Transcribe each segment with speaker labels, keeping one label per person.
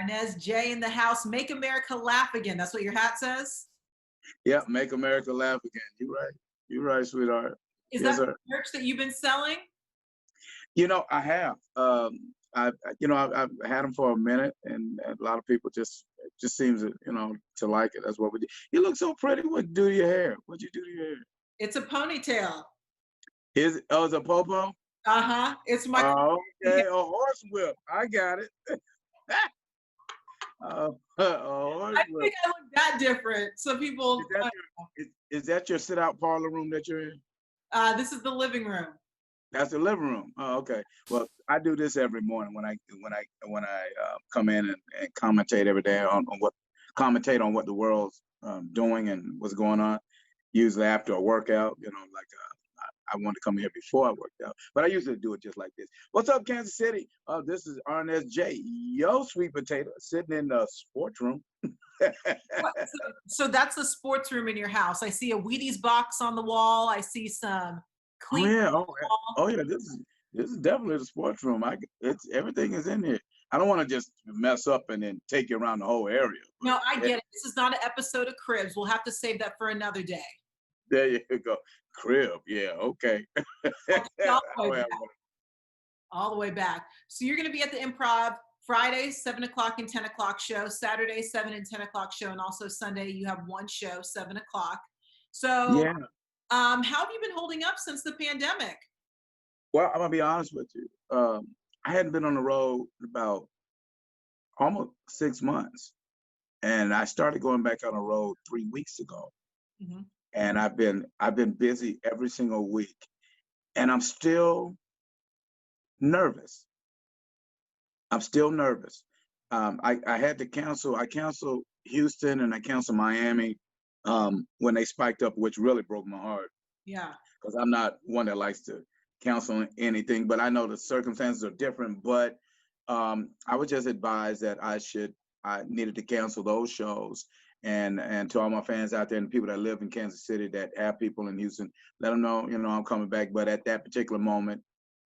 Speaker 1: Arnez J in the house. Make America laugh again. That's what your hat says?
Speaker 2: Yeah, make America laugh again. You're right. You're right, sweetheart.
Speaker 1: Is
Speaker 2: Yes,
Speaker 1: that
Speaker 2: sir.
Speaker 1: merch that you've been selling?
Speaker 2: I have. I've had them for a minute, and a lot of people just seems to like it. That's what we do. You look so pretty. What you do to your hair? What you do to your hair?
Speaker 1: It's a ponytail.
Speaker 2: It's a popo?
Speaker 1: Uh-huh. It's my
Speaker 2: Oh, okay. A horse whip. I got it. A horse
Speaker 1: I
Speaker 2: whip.
Speaker 1: think I look that different. Some people
Speaker 2: Is that your sit-out parlor room that you're in?
Speaker 1: this is the living room.
Speaker 2: That's the living room. Oh, okay. Well, I do this every morning when I come in and commentate every day on what the world's doing and what's going on. Usually after a workout, I want to come here before I worked out, but I usually do it just like this. What's up, Kansas City? This is Arnez J, yo sweet potato, sitting in the sports room.
Speaker 1: So that's the sports room in your house. I see a Wheaties box on the wall. I see some
Speaker 2: Oh
Speaker 1: clean.
Speaker 2: yeah, oh yeah. This is definitely the sports room. It's everything is in here. I don't want to just mess up and then take you around the whole area.
Speaker 1: No, I get it. This is not an episode of Cribs. We'll have to save that for another day.
Speaker 2: There you go. Crib, yeah, okay.
Speaker 1: All the way back. So you're going to be at the Improv Friday, 7 o'clock and 10 o'clock show, Saturday, 7 and 10 o'clock show, and also Sunday you have one show, 7 o'clock. So
Speaker 2: Yeah.
Speaker 1: how have you been holding up since the pandemic?
Speaker 2: Well, I'm gonna be honest with you. I hadn't been on the road about almost 6 months, and I started going back on the road 3 weeks ago.
Speaker 1: Mm-hmm.
Speaker 2: And I've been busy every single week, and I'm still nervous. I'm still nervous. I had to cancel. I canceled Houston and I canceled Miami when they spiked up, which really broke my heart.
Speaker 1: Yeah.
Speaker 2: Because I'm not one that likes to cancel anything, but I know the circumstances are different. But I was just advised that I needed to cancel those shows. And to all my fans out there and people that live in Kansas City that have people in Houston, let them know, I'm coming back. But at that particular moment,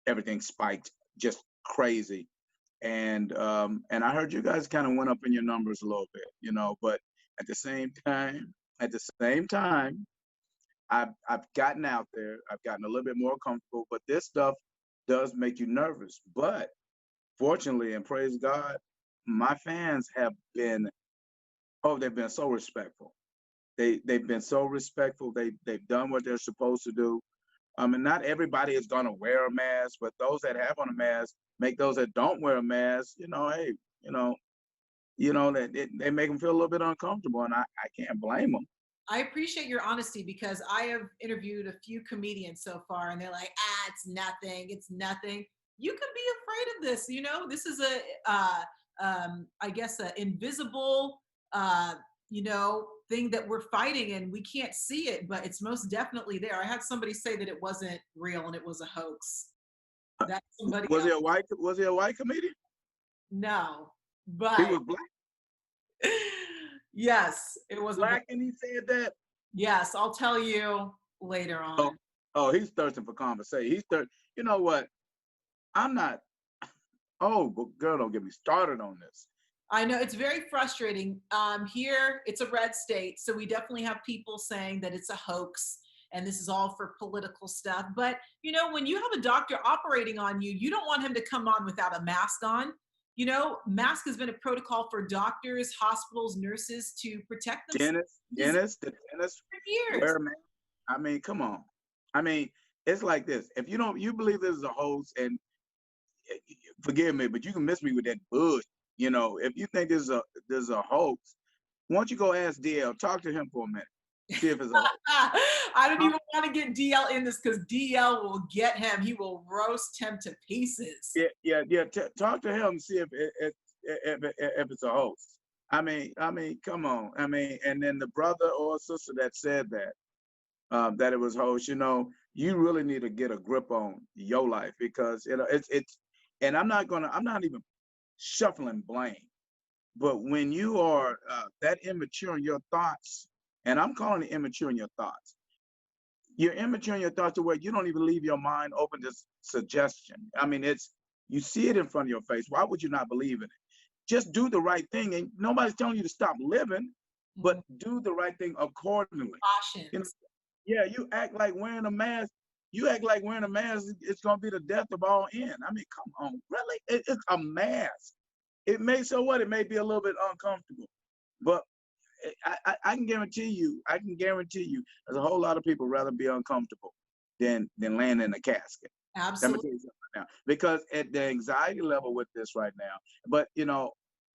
Speaker 2: everything spiked just crazy. And I heard you guys kind of went up in your numbers a little bit, but at the same time, I've gotten out there. I've gotten a little bit more comfortable, but this stuff does make you nervous. But fortunately, and praise God, my fans have been, they've been so respectful. They've been so respectful. They've done what they're supposed to do. And not everybody is gonna wear a mask, but those that have on a mask make those that don't wear a mask, hey, that they make them feel a little bit uncomfortable, and I can't blame them.
Speaker 1: I appreciate your honesty because I have interviewed a few comedians so far, and they're like, it's nothing. It's nothing. You could be afraid of this. This is I guess, an invisible, thing that we're fighting, and we can't see it, but it's most definitely there. I had somebody say that it wasn't real and it was a hoax. That somebody
Speaker 2: was he a white comedian?
Speaker 1: No, but
Speaker 2: he was black.
Speaker 1: Yes, it was
Speaker 2: black, and he said that.
Speaker 1: Yes, I'll tell you later on.
Speaker 2: Oh, he's thirsting for conversation. You know what? I'm not. Oh, girl, don't get me started on this.
Speaker 1: I know it's very frustrating. Here, it's a red state, so we definitely have people saying that it's a hoax and this is all for political stuff. But, when you have a doctor operating on you, you don't want him to come on without a mask on. Mask has been a protocol for doctors, hospitals, nurses to protect themselves.
Speaker 2: Dentists
Speaker 1: for years.
Speaker 2: Wear a mask. I mean, come on. I mean, it's like this. If you believe this is a hoax, and forgive me, but you can miss me with that bullshit. If you think this is a hoax, why don't you go ask DL? Talk to him for a minute. See if it's a hoax.
Speaker 1: I don't even want to get DL in this because DL will get him. He will roast him to pieces.
Speaker 2: Yeah. Talk to him and see if it's a hoax. I mean, come on. I mean, and then the brother or sister that said that it was hoax, you really need to get a grip on your life, because it's and I'm not even shuffling blame, but when you are that immature in your thoughts, and I'm calling it immature in your thoughts, you're immature in your thoughts to where you don't even leave your mind open to suggestion. I mean, you see it in front of your face. Why would you not believe in it? just do the right thing. And nobody's telling you to stop living, but
Speaker 1: Mhm.
Speaker 2: do the right thing accordingly. You know,
Speaker 1: Cautions.
Speaker 2: yeah, you act like wearing a mask. You act like wearing a mask, it's gonna be the death of all end. I mean, come on, really? It's a mask. It may, so what? It may be a little bit uncomfortable, but I can guarantee you, there's a whole lot of people rather be uncomfortable than laying in a casket. Let me
Speaker 1: Absolutely.
Speaker 2: tell you something now, because at the anxiety level with this right now, but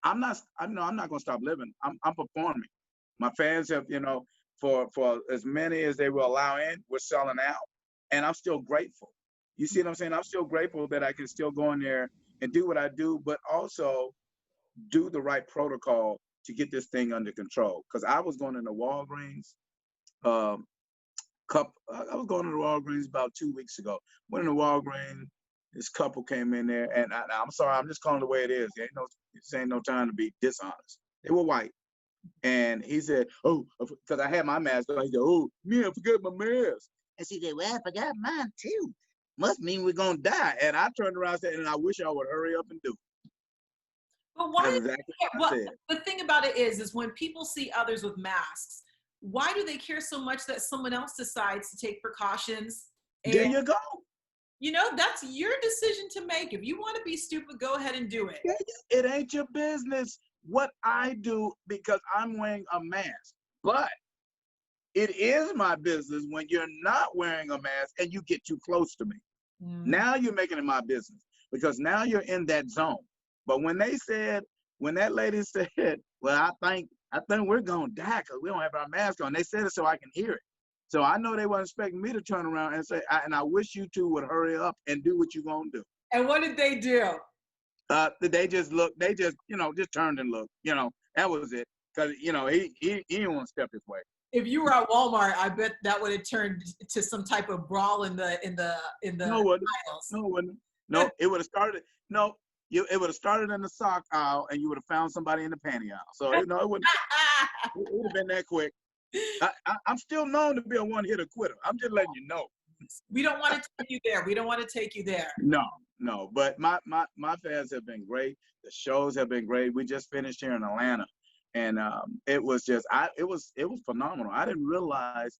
Speaker 2: I'm not gonna stop living. I'm performing. My fans have, for as many as they will allow in, we're selling out, and I'm still grateful. You see what I'm saying? I'm still grateful that I can still go in there and do what I do, but also do the right protocol to get this thing under control. Because I was going into Walgreens, um, I was going to the Walgreens about 2 weeks ago. Went into Walgreens, this couple came in there, and I'm sorry, I'm just calling it the way it is. This ain't no time to be dishonest. They were white. And he said, oh, because I had my mask on. He said, oh, me, I forgot my mask. And she said, well, I forgot mine too. Must mean we're going to die. And I turned around and said, and I wish I would hurry up and do it.
Speaker 1: But why?
Speaker 2: That's exactly what I said.
Speaker 1: The thing about it is when people see others with masks, why do they care so much that someone else decides to take precautions?
Speaker 2: There
Speaker 1: And
Speaker 2: you go.
Speaker 1: that's your decision to make. If you want to be stupid, go ahead and do it.
Speaker 2: It ain't your business what I do because I'm wearing a mask. But it is my business when you're not wearing a mask and you get too close to me. Now you're making it my business because now you're in that zone. But when that lady said, well, I think we're gonna die because we don't have our mask on. They said it so I can hear it. So I know they weren't expecting me to turn around and say, and I wish you two would hurry up and do what you're gonna do.
Speaker 1: And what did they do?
Speaker 2: They just looked, just turned and looked, that was it. Cause he didn't want to step his way.
Speaker 1: If you were at Walmart, I bet that would have turned to some type of brawl in the
Speaker 2: No, it wouldn't.
Speaker 1: aisles.
Speaker 2: No, it wouldn't. No, it would have started. No, it would have started in the sock aisle, and you would have found somebody in the panty aisle. So it wouldn't. It would have been that quick. I'm still known to be a one-hitter quitter. I'm just letting you know.
Speaker 1: We don't want to take you there. We don't want to take you there.
Speaker 2: No. But my fans have been great. The shows have been great. We just finished here in Atlanta, and it was just it was phenomenal. I didn't realize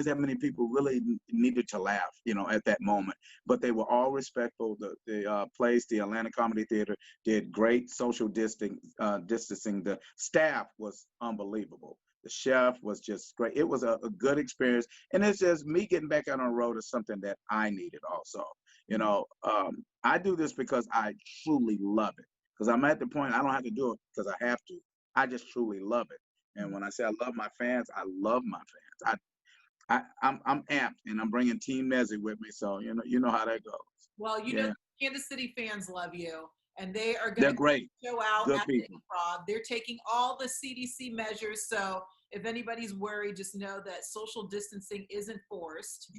Speaker 2: that many people really needed to laugh, at that moment. But they were all respectful. The place, the Atlanta Comedy Theater, did great social distancing. The staff was unbelievable. The chef was just great. It was a good experience. And it's just me getting back out on the road is something that I needed also. I do this because I truly love it. Because I'm at the point I don't have to do it because I have to. I just truly love it. And when I say I love my fans, I love my fans. I'm amped, and I'm bringing Team Nezzy with me, so you know how that goes.
Speaker 1: Well,
Speaker 2: Yeah.
Speaker 1: Kansas City fans love you, and they are
Speaker 2: They're
Speaker 1: going to
Speaker 2: great.
Speaker 1: show out
Speaker 2: Good
Speaker 1: at
Speaker 2: people.
Speaker 1: the Improv. They're taking all the CDC measures, so if anybody's worried, just know that social distancing is enforced,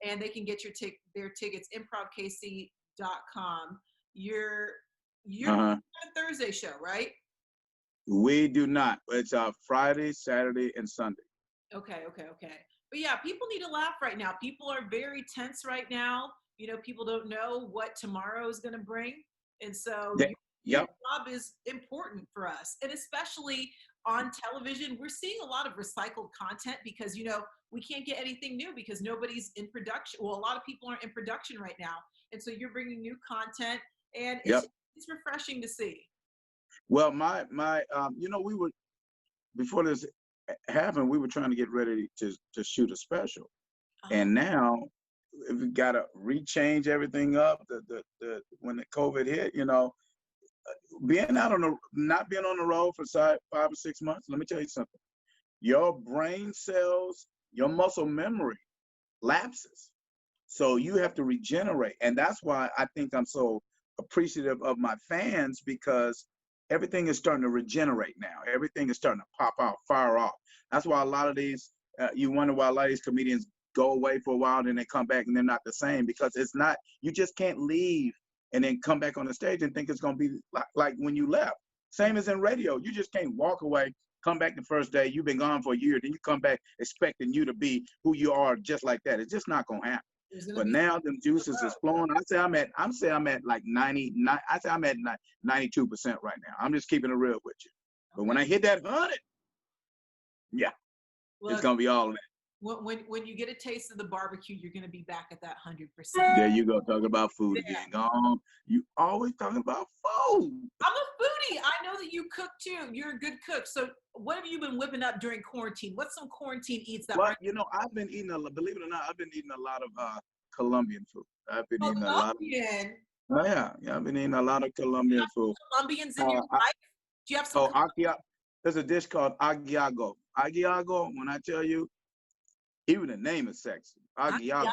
Speaker 1: and they can get their tickets improvkc.com. You're
Speaker 2: Uh-huh.
Speaker 1: a Thursday show, right?
Speaker 2: We do not. It's Friday, Saturday, and Sunday.
Speaker 1: Okay. But yeah, people need to laugh right now. People are very tense right now. People don't know what tomorrow is going to bring. And so your job is important for us. And especially on television, we're seeing a lot of recycled content because, we can't get anything new because nobody's in production. Well, a lot of people aren't in production right now. And so you're bringing new content, and it's refreshing to see.
Speaker 2: Well, we were, before this happened, we were trying to get ready to shoot a special. And now we got to rechange everything up. When the COVID hit, not being on the road for 5 or 6 months. Let me tell you something. Your brain cells, your muscle memory lapses. So you have to regenerate. And that's why I think I'm so appreciative of my fans, because everything is starting to regenerate now. Everything is starting to pop out, fire off. That's why a lot of these, you wonder why a lot of these comedians go away for a while and then they come back and they're not the same, because it's not, you just can't leave and then come back on the stage and think it's going to be like when you left. Same as in radio. You just can't walk away, come back the first day, you've been gone for a year, then you come back expecting you to be who you are just like that. It's just not going to happen.
Speaker 1: There's gonna
Speaker 2: But
Speaker 1: be
Speaker 2: now them juices is flowing. I'm at like 99. I say I'm at 92% right now. I'm just keeping it real with you. But when I hit that 100, yeah, it's
Speaker 1: look.
Speaker 2: gonna be all that.
Speaker 1: When you get a taste of the barbecue, you're gonna be back at that 100%.
Speaker 2: There you go, talking about food
Speaker 1: Yeah.
Speaker 2: again. You always talking about food.
Speaker 1: I'm a foodie. I know that you cook too. You're a good cook. So what have you been whipping up during quarantine? What's some quarantine eats that
Speaker 2: Well, I've been eating believe it or not, I've been eating a lot of Colombian food. I've been eating a lot of.
Speaker 1: Colombian?
Speaker 2: Oh yeah, I've been eating a lot of Colombian food.
Speaker 1: Colombians in your life? Do you have some?
Speaker 2: There's a dish called aguiago. Aguiago, when I tell you, even the name is sexy. Aguiago.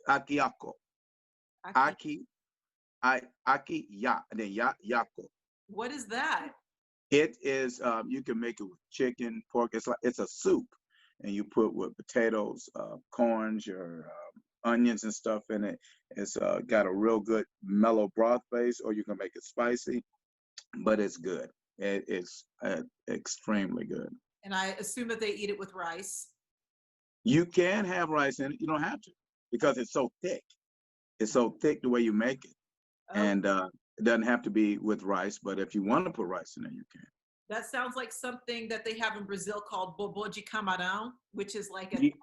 Speaker 2: Aguiaco. Aki. And then yako.
Speaker 1: What is that?
Speaker 2: It is, you can make it with chicken, pork. It's a soup, and you put with potatoes, corns, your onions and stuff in it. It's got a real good mellow broth base, or you can make it spicy, but it's good. It's extremely good.
Speaker 1: And I assume that they eat it with rice.
Speaker 2: You can have rice in it. You don't have to, because it's so thick. It's so thick the way you make it.
Speaker 1: Oh.
Speaker 2: And it doesn't have to be with rice, but if you want to put rice in it, you can.
Speaker 1: That sounds like something that they have in Brazil called bobo de camarão, which is like a thick,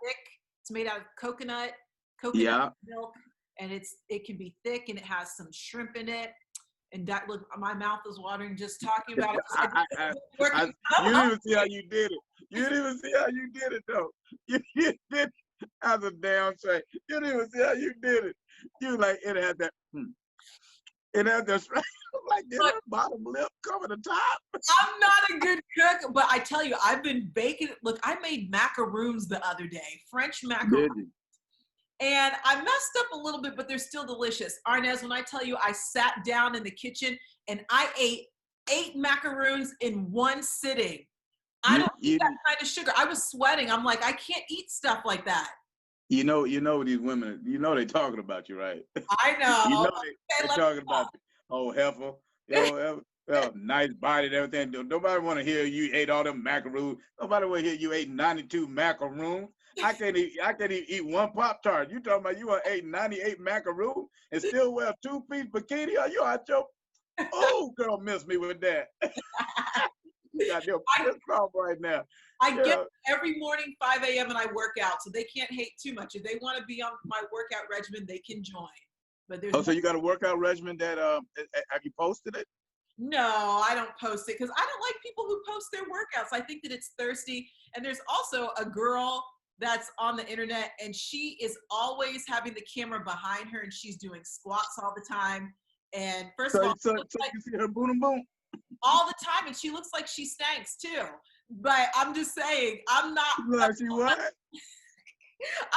Speaker 1: it's made out of coconut milk, and it can be thick, and it has some shrimp in it. And that, look, my mouth is watering just talking about it.
Speaker 2: You didn't even see how you did it. You didn't even see how you did it, though. You did it as a damn shame. You didn't even see how you did it. You like, it had that, it had that, like this bottom lip cover the top.
Speaker 1: I'm not a good cook, but I tell you, I've been baking. Look, I made macaroons the other day, French macaroons. And I messed up a little bit, but they're still delicious. Arnez, when I tell you, I sat down in the kitchen and I ate 8 macaroons in one sitting. I don't eat that kind of sugar. I was sweating. I'm like, I can't eat stuff like that.
Speaker 2: You know these women, they're talking about you, right?
Speaker 1: I know.
Speaker 2: They're talking about you. Oh, heifer. Nice body and everything. Nobody want to hear you ate all them macaroons. Nobody want to hear you ate 92 macaroons. I can't even eat one Pop-Tart. You talking about you want to eat 98 macaroons and still wear a 2-piece bikini? Are you out your... Oh, girl, miss me with that. You got your pissed off right now.
Speaker 1: I get every morning 5 a.m. and I work out, so they can't hate too much. If they want to be on my workout regimen, they can join. But there's
Speaker 2: so you got a workout regimen that have you posted it?
Speaker 1: No, I don't post it because I don't like people who post their workouts. I think that it's thirsty. And there's also a girl that's on the internet, and she is always having the camera behind her, and she's doing squats all the time. And first of all,
Speaker 2: so you see her boom boom
Speaker 1: all the time, and she looks like she stanks too. But I'm just saying, I'm not.
Speaker 2: Like she what?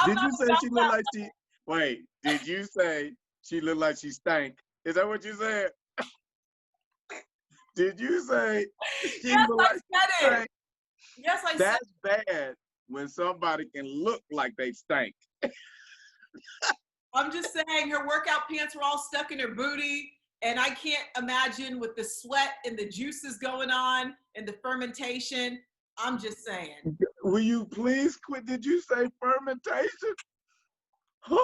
Speaker 2: Did you say she looked like she? Wait, did you say she looked like she stank? Is that what you said? Did you say she
Speaker 1: yes,
Speaker 2: looked like she stank?
Speaker 1: Yes, I said.
Speaker 2: That's bad when somebody can look like they stank.
Speaker 1: I'm just saying, her workout pants were all stuck in her booty. And I can't imagine with the sweat and the juices going on and the fermentation. I'm just saying.
Speaker 2: Will you please quit? Did you say fermentation?
Speaker 1: We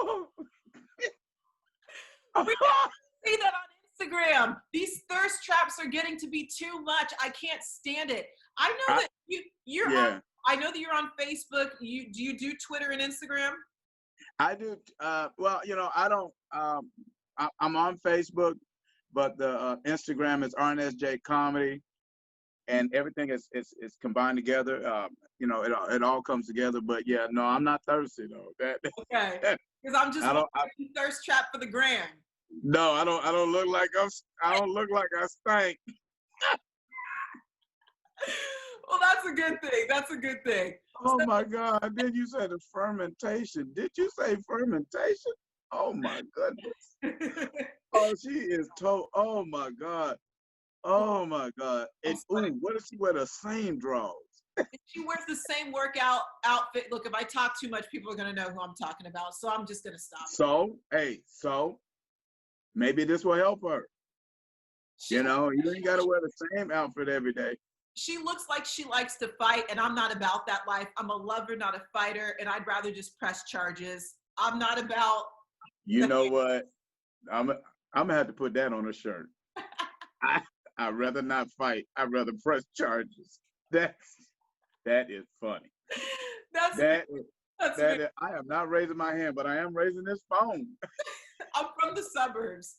Speaker 1: can't see that on Instagram. These thirst traps are getting to be too much. I can't stand it. I know that you're on, I know that you're on Facebook. Do you do Twitter and Instagram?
Speaker 2: I do. Well, I don't. I'm on Facebook. But the Instagram is Arnez J Comedy, and everything is combined together. It all comes together. But yeah, no, I'm not thirsty though.
Speaker 1: Okay, because I'm just thirst trap for the gram.
Speaker 2: No, I don't look like I don't look like I stink.
Speaker 1: Well, that's a good thing. That's a good thing.
Speaker 2: Oh my God! Then you said the fermentation. Did you say fermentation? Oh my goodness. Oh, she is oh my God. Oh my God. And what if she wear the same drawers?
Speaker 1: She wears the same workout outfit. Look, if I talk too much, people are gonna know who I'm talking about. So I'm just gonna stop.
Speaker 2: So maybe this will help her. You ain't gotta wear the same outfit every day.
Speaker 1: She looks like she likes to fight, and I'm not about that life. I'm a lover, not a fighter, and I'd rather just press charges. I'm not about.
Speaker 2: You know what? I'm gonna have to put that on a shirt. I'd rather not fight. I'd rather press charges. That is funny.
Speaker 1: That's
Speaker 2: That
Speaker 1: me.
Speaker 2: is, I am not raising my hand, but I am raising this phone.
Speaker 1: I'm from the suburbs.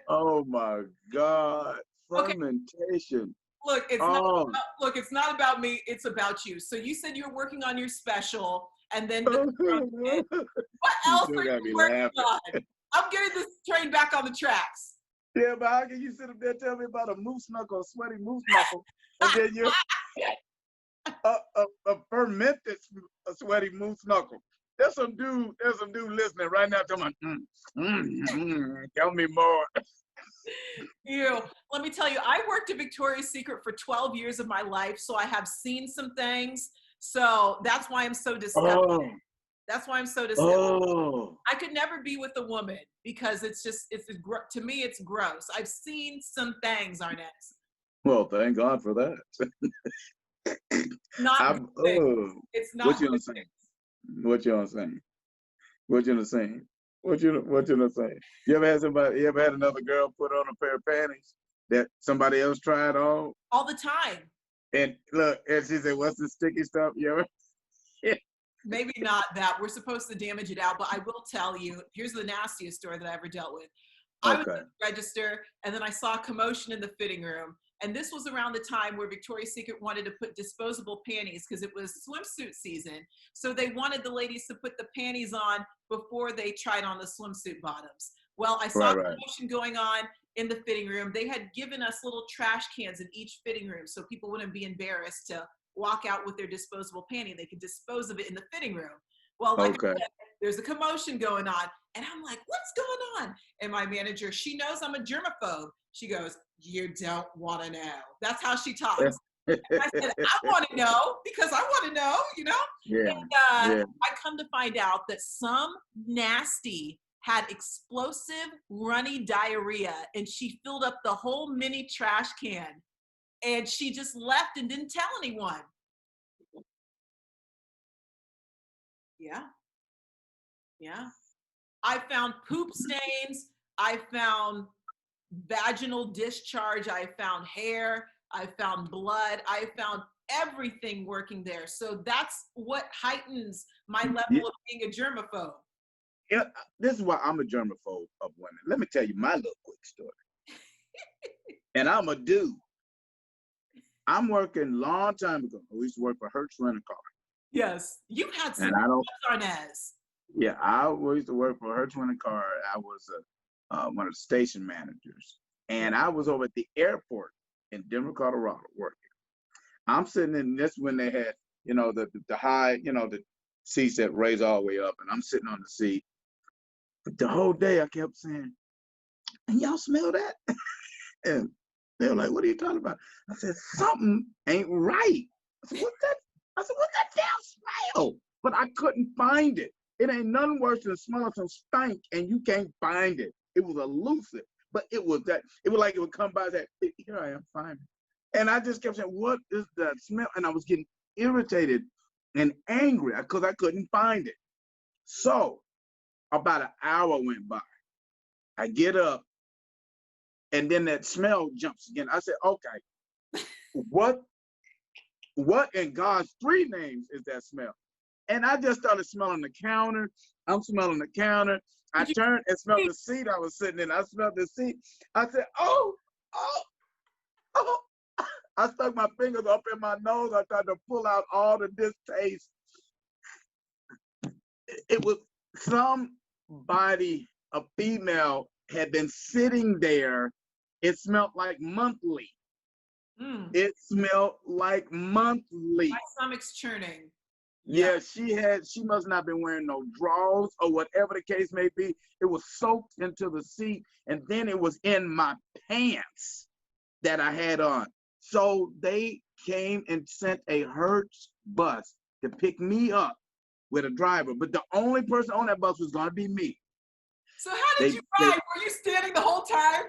Speaker 2: Oh my God.
Speaker 1: Okay,
Speaker 2: Fermentation.
Speaker 1: look,
Speaker 2: Oh.
Speaker 1: it's not about me. It's about you. So you said you're working on your special, and then
Speaker 2: You
Speaker 1: what else
Speaker 2: still
Speaker 1: are
Speaker 2: gotta
Speaker 1: you
Speaker 2: be
Speaker 1: working
Speaker 2: laughing.
Speaker 1: on? I'm getting this train back on the tracks.
Speaker 2: Yeah, but how can you sit up there and tell me about a moose knuckle, a sweaty moose knuckle, and then you a fermented sweaty moose knuckle? There's some dude listening right now talking about, tell me more.
Speaker 1: You. Let me tell you, I worked at Victoria's Secret for 12 years of my life, so I have seen some things. So that's why I'm so disgusted.
Speaker 2: Oh,
Speaker 1: That's why I'm so disgusted.
Speaker 2: oh.
Speaker 1: I could never be with a woman because it's to me, it's gross. I've seen some things, Arnez.
Speaker 2: Well, thank God for that.
Speaker 1: Not good things. It's not
Speaker 2: What you
Speaker 1: good
Speaker 2: gonna say? What you gonna say? What you gonna say? What you gonna say? You ever had another girl put on a pair of panties that somebody else tried on?
Speaker 1: all the time.
Speaker 2: And look, and she said, "What's the sticky stuff?" You ever?
Speaker 1: Maybe not that. We're supposed to damage it out, but I will tell you, here's the nastiest story that I ever dealt with. I was
Speaker 2: Okay.
Speaker 1: at the register, and then I saw a commotion in the fitting room. And this was around the time where Victoria's Secret wanted to put disposable panties because it was swimsuit season. So they wanted the ladies to put the panties on before they tried on the swimsuit bottoms. Well, I saw a commotion going on in the fitting room. They had given us little trash cans in each fitting room so people wouldn't be embarrassed to walk out with their disposable panty. They could dispose of it in the fitting room. Well, like I said, there's a commotion going on. And I'm like, what's going on? And my manager, she knows I'm a germaphobe. She goes, you don't want to know. That's how she talks. And I said, I want to know because I want to know, you know?
Speaker 2: Yeah.
Speaker 1: And I come to find out that some nasty had explosive runny diarrhea and she filled up the whole mini trash can and she just left and didn't tell anyone. Yeah. Yeah. I found poop stains. I found vaginal discharge. I found hair. I found blood. I found everything working there. So that's what heightens my level of being a germaphobe.
Speaker 2: Yeah, this is why I'm a germaphobe of women. Let me tell you my little quick story. And I'm a dude. I'm working long time ago. I used to work for Hertz Rent-A-Car.
Speaker 1: Yes, you've had some
Speaker 2: And I don't.
Speaker 1: Arnez.
Speaker 2: Yeah, I used to work for Hertz Rent-A-Car. I was one of the station managers, and I was over at the airport in Denver, Colorado, working. I'm sitting in this when they had, the high, the seats that raise all the way up, and I'm sitting on the seat. But the whole day I kept saying, "And y'all smell that?" And they were like, "What are you talking about?" I said, "Something ain't right." I said, "What's that?" I said, "What's that damn smell?" But I couldn't find it. It ain't nothing worse than smelling some stank and you can't find it. It was elusive, but it was like it would come by that, here I am, finding it. And I just kept saying, what is that smell? And I was getting irritated and angry because I couldn't find it. So about an hour went by. I get up and then that smell jumps again. I said, okay, what in God's three names is that smell? And I just started smelling the counter. I'm smelling the counter. I turned and smelled the seat I was sitting in. I smelled the seat. I said, oh. I stuck my fingers up in my nose. I tried to pull out all the distaste. It was somebody, a female, had been sitting there. It smelled like monthly. It smelled like monthly.
Speaker 1: My stomach's churning.
Speaker 2: Yeah, she must not have been wearing no drawers or whatever the case may be. It was soaked into the seat, and then it was in my pants that I had on. So they came and sent a Hertz bus to pick me up with a driver, but the only person on that bus was going to be me.
Speaker 1: So how did you ride? Were you standing the whole time?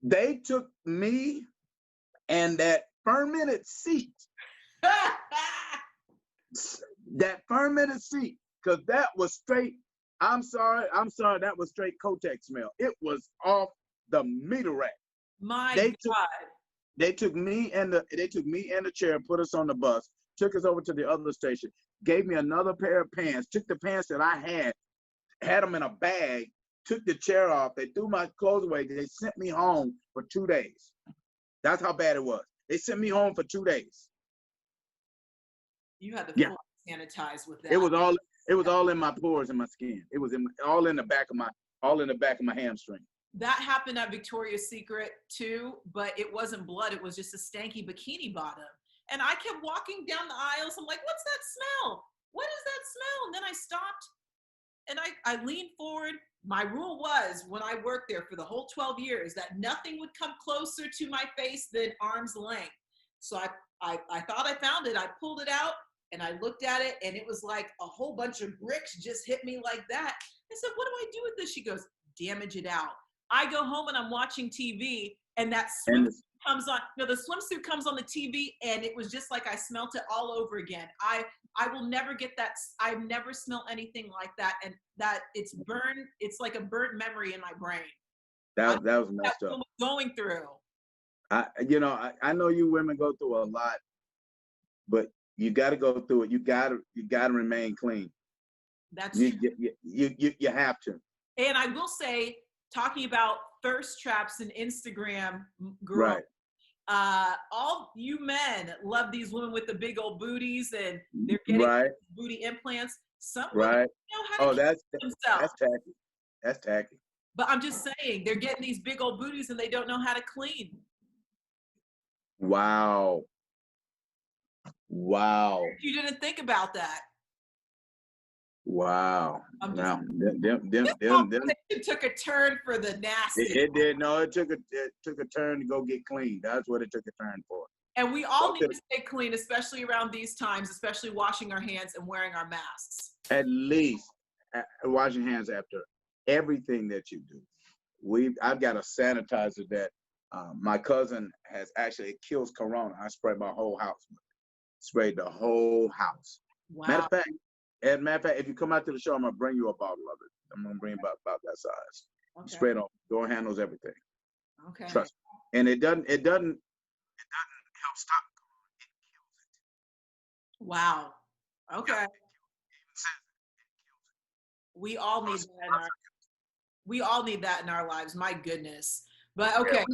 Speaker 2: They took me and that fermented seat. That fermented seed, because that was straight. I'm sorry, that was straight Kotex smell. It was off the meter rack.
Speaker 1: My
Speaker 2: They
Speaker 1: God.
Speaker 2: they took me and the chair, put us on the bus, took us over to the other station, gave me another pair of pants, took the pants that I had them in a bag, took the chair off, they threw my clothes away, they sent me home for 2 days. That's how bad it was. They sent me home for 2 days.
Speaker 1: You had to
Speaker 2: Yeah.
Speaker 1: fully sanitize with that.
Speaker 2: It was all in my pores and my skin. It was all in the back of my hamstring.
Speaker 1: That happened at Victoria's Secret too, but it wasn't blood. It was just a stanky bikini bottom. And I kept walking down the aisles. I'm like, what's that smell? What is that smell? And then I stopped and I leaned forward. My rule was when I worked there for the whole 12 years that nothing would come closer to my face than arm's length. So I thought I found it. I pulled it out and I looked at it and it was like a whole bunch of bricks just hit me like that. I said, what do I do with this? She goes, damage it out. I go home and I'm watching TV and that swimsuit comes on. No, the swimsuit comes on the TV and it was just like I smelt it all over again. I will never get that. I've never smelled anything like that. And that it's burned. It's like a burnt memory in my brain.
Speaker 2: That was messed up.
Speaker 1: Going through.
Speaker 2: I know you women go through a lot, but you got to go through it. You got to remain clean.
Speaker 1: That's true.
Speaker 2: You have to.
Speaker 1: And I will say, talking about thirst traps and Instagram girls,
Speaker 2: right.
Speaker 1: All you men love these women with the big old booties and they're getting booty implants. Some women know how to keep themselves.
Speaker 2: That's tacky. That's tacky.
Speaker 1: But I'm just saying, they're getting these big old booties and they don't know how to clean.
Speaker 2: Wow.
Speaker 1: You didn't think about that.
Speaker 2: Wow. Now, them
Speaker 1: took a turn for the nasty.
Speaker 2: It did. No, it took a turn to go get clean. That's what it took a turn for.
Speaker 1: And we all need to stay clean, especially around these times, especially washing our hands and wearing our masks.
Speaker 2: At least washing hands after everything that you do. I've got a sanitizer that my cousin has actually, it kills corona. I sprayed my whole house. Sprayed the whole house.
Speaker 1: Wow.
Speaker 2: Matter of fact, if you come out to the show, I'm gonna bring you a bottle of it. I'm gonna bring about that size. Okay. Spray it on door handles, everything.
Speaker 1: Okay.
Speaker 2: Trust me. And it doesn't help stop. It kills it.
Speaker 1: Wow. Okay. We all need that in our lives. My goodness. But okay,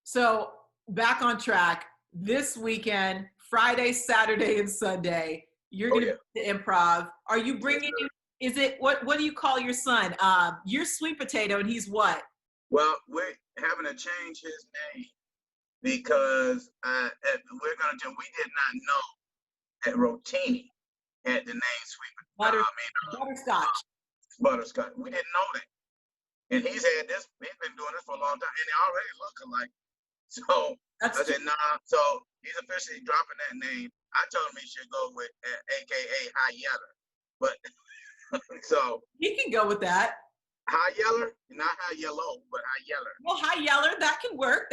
Speaker 1: so back on track. This weekend, Friday, Saturday, and Sunday, you're going to be the Improv. Are you bringing? Is it what do you call your son? You're Sweet Potato, and he's what?
Speaker 2: Well, we're having to change his name because we did not know that Rotini had the name Sweet Potato.
Speaker 1: Butterscotch.
Speaker 2: Butterscotch. We didn't know that. And he's been doing this for a long time, and they already look alike. So I said, nah. So he's officially dropping that name. I told him he should go with AKA High Yeller. But so
Speaker 1: he can go with that.
Speaker 2: High Yeller, not High Yellow, but High Yeller.
Speaker 1: Well, High Yeller, that can work.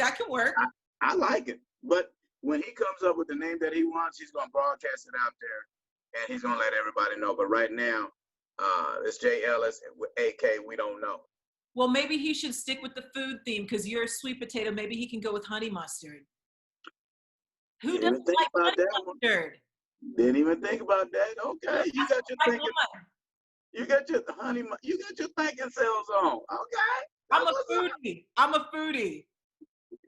Speaker 2: I like it. But when he comes up with the name that he wants, he's gonna broadcast it out there and he's gonna let everybody know. But right now, it's J. Ellis with AK, we don't know.
Speaker 1: Well, maybe he should stick with the food theme because you're a Sweet Potato. Maybe he can go with honey mustard. Who doesn't like honey mustard?
Speaker 2: Didn't even think about that. Okay, you got your thinking. You got your thinking cells on. Okay.
Speaker 1: I'm a foodie.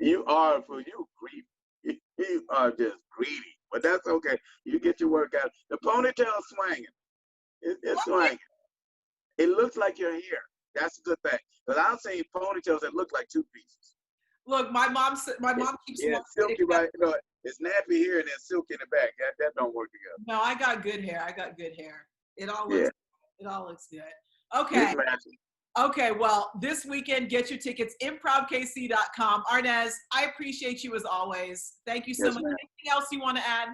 Speaker 2: You are greedy. You are just greedy. But that's okay. You get your work out. The ponytail swinging. It's swinging. It looks like your hair. That's a good thing. Because I've seen ponytails that look like two pieces.
Speaker 1: Look, my mom keeps
Speaker 2: silky right. It's nappy here and then silky in the back. That don't work together.
Speaker 1: No, I got good hair. It all looks good. Okay. Okay, well, this weekend, get your tickets, improvkc.com. Arnez, I appreciate you as always. Thank you so much.
Speaker 2: Ma'am.
Speaker 1: Anything else you want to add?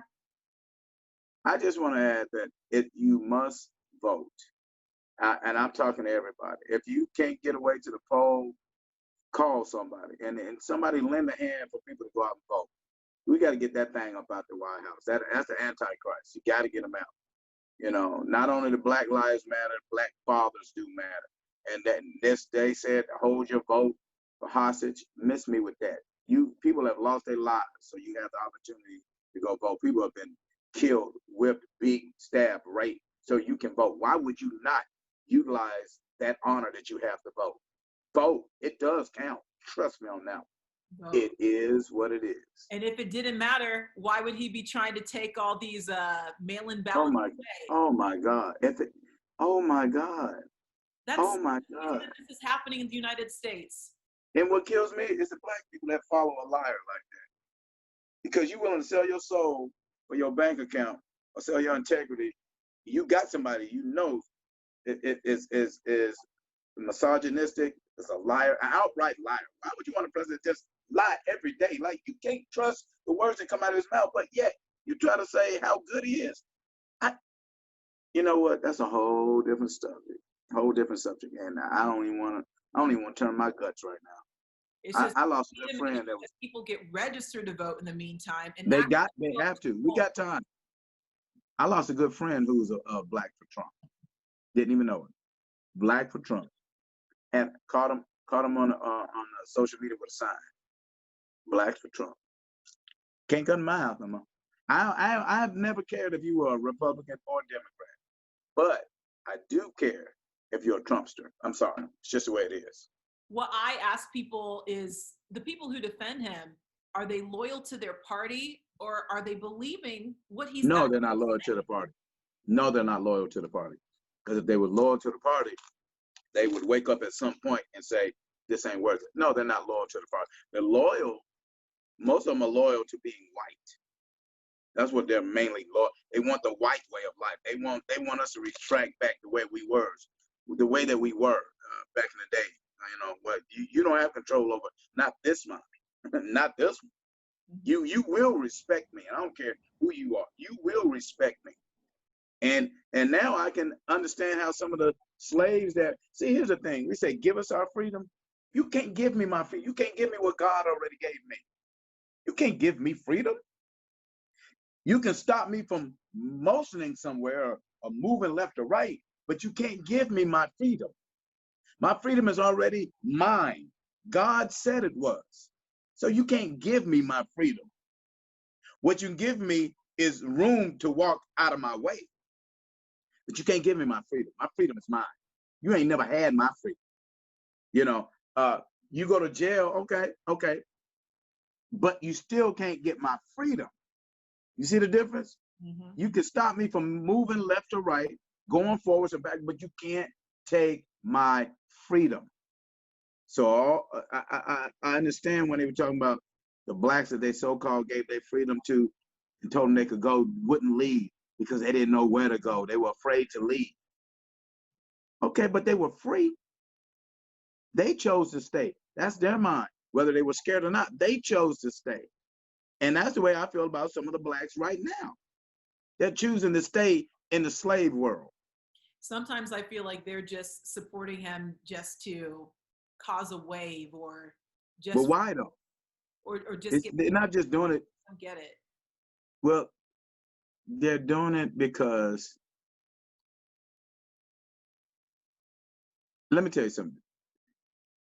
Speaker 2: I just want to add that you must vote. And I'm talking to everybody. If you can't get away to the poll, call somebody. And somebody lend a hand for people to go out and vote. We got to get that thing up out the White House. That's the Antichrist. You got to get them out. You know, not only the Black Lives Matter, Black fathers do matter. And that this they said, hold your vote for hostage. Miss me with that. You people have lost their lives, so you have the opportunity to go vote. People have been killed, whipped, beaten, stabbed, raped, so you can vote. Why would you not utilize that honor that you have to vote? Vote. It does count. Trust me on that.
Speaker 1: Vote.
Speaker 2: It is what it is.
Speaker 1: And if it didn't matter, why would he be trying to take all these mail-in ballots
Speaker 2: Oh my,
Speaker 1: away?
Speaker 2: oh my God. Oh my God.
Speaker 1: That's
Speaker 2: Oh my God.
Speaker 1: this is happening in the United States.
Speaker 2: And what kills me is the black people that follow a liar like that. Because you're willing to sell your soul for your bank account or sell your integrity. You got somebody you know is misogynistic, is a liar, an outright liar. Why would you want a president just lie every day? Like, you can't trust the words that come out of his mouth, but yet you try to say how good he is. You know what? That's a whole different subject. Whole different subject. And I don't even want to turn my guts right now.
Speaker 1: It's just
Speaker 2: I lost a good friend that was.
Speaker 1: People get registered to vote in the meantime, and
Speaker 2: They have to. We got time. I lost a good friend who was a black for Trump. Didn't even know it. Black for Trump, and caught him on social media with a sign. Blacks for Trump. Can't cut my mouth no more. I've never cared if you were a Republican or Democrat, but I do care if you're a Trumpster. I'm sorry. It's just the way it is.
Speaker 1: What I ask people is, the people who defend him, are they loyal to their party, or are they believing what he's
Speaker 2: No, they're not loyal to the party. No, they're not loyal to the party. Because if they were loyal to the party, they would wake up at some point and say, this ain't worth it. No, they're not loyal to the party. They're loyal. Most of them are loyal to being white. That's what they're mainly loyal. They want the white way of life. They want us to retract back the way we were back in the day. You know, what you don't have control over. Not this one. Not this one. You will respect me. I don't care who you are. You will respect me. And now I can understand how some of the slaves that, see, here's the thing. We say, give us our freedom. You can't give me my freedom. You can't give me what God already gave me. You can't give me freedom. You can stop me from motioning somewhere or moving left or right, but you can't give me my freedom. My freedom is already mine. God said it was. So you can't give me my freedom. What you can give me is room to walk out of my way. But you can't give me my freedom. My freedom is mine. You ain't never had my freedom. You know, you go to jail, okay. But you still can't get my freedom. You see the difference?
Speaker 1: Mm-hmm.
Speaker 2: You can stop me from moving left or right, going forwards or back, but you can't take my freedom. So I understand when they were talking about the blacks that they so-called gave their freedom to and told them they could go, wouldn't leave because they didn't know where to go. They were afraid to leave. Okay, but they were free. They chose to stay. That's their mind. Whether they were scared or not, they chose to stay. And that's the way I feel about some of the blacks right now. They're choosing to stay in the slave world.
Speaker 1: Sometimes I feel like they're just supporting him just to cause a wave, or just.
Speaker 2: But why though?
Speaker 1: Or just
Speaker 2: they're not just doing it.
Speaker 1: I don't get it.
Speaker 2: Well, they're doing it because, let me tell you something.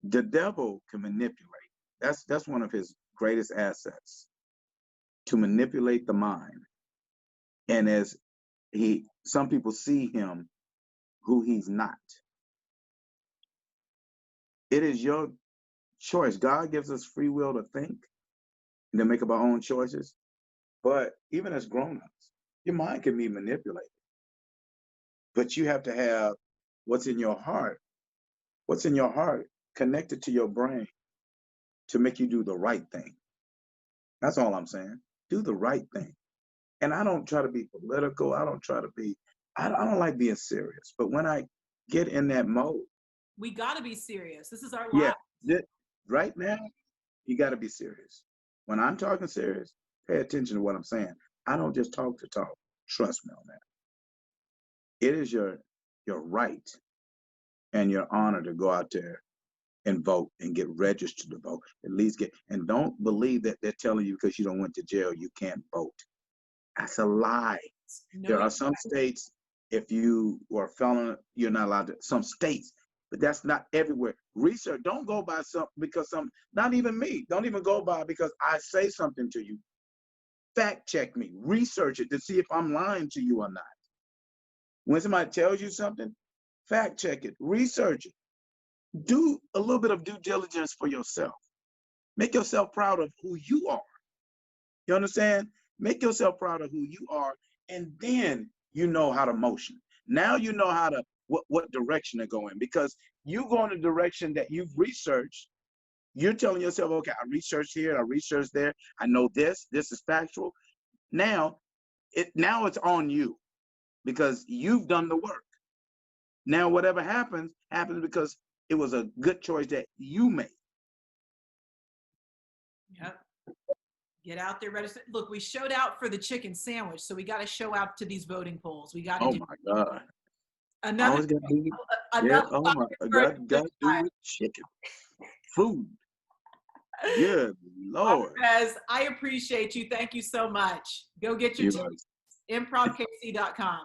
Speaker 2: The devil can manipulate. That's one of his greatest assets, to manipulate the mind. And as some people see him who he's not. It is your choice. God gives us free will to think and to make up our own choices. But even as grown-ups, your mind can be manipulated. But you have to have what's in your heart connected to your brain to make you do the right thing. That's all I'm saying. Do the right thing. And I don't try to be political. I don't like being serious. But when I get in that mode,
Speaker 1: we got to be serious. This is our life.
Speaker 2: Yeah, right now, you got to be serious. When I'm talking serious, pay attention to what I'm saying. I don't just talk to talk. Trust me on that. It is your right and your honor to go out there and vote and get registered to vote. At least and don't believe that they're telling you because you don't went to jail, you can't vote. That's a lie. There are some states If you were a felon, you're not allowed to. Some states, but that's not everywhere. Research. Don't go by some because some. Not even me. Don't even go by because I say something to you. Fact check me. Research it to see if I'm lying to you or not. When somebody tells you something, fact check it. Research it. Do a little bit of due diligence for yourself. Make yourself proud of who you are. You understand? Make yourself proud of who you are, and then you know how to motion. Now you know how to what direction to go in because you go in the direction that you've researched. You're telling yourself, okay, I researched here, I researched there, I know this is factual. Now it's on you because you've done the work. Now whatever happens because it was a good choice that you made.
Speaker 1: Yep. Get out there, register. Look, we showed out for the chicken sandwich, so we got to show out to these voting polls. We got to
Speaker 2: Oh
Speaker 1: do
Speaker 2: my God.
Speaker 1: another
Speaker 2: Always got to do yeah,
Speaker 1: another
Speaker 2: oh my
Speaker 1: for a
Speaker 2: God, got to do with chicken. Food. Good Lord.
Speaker 1: Arnez, I appreciate you. Thank you so much. Go get your
Speaker 2: You
Speaker 1: tickets. ImprovKC.com.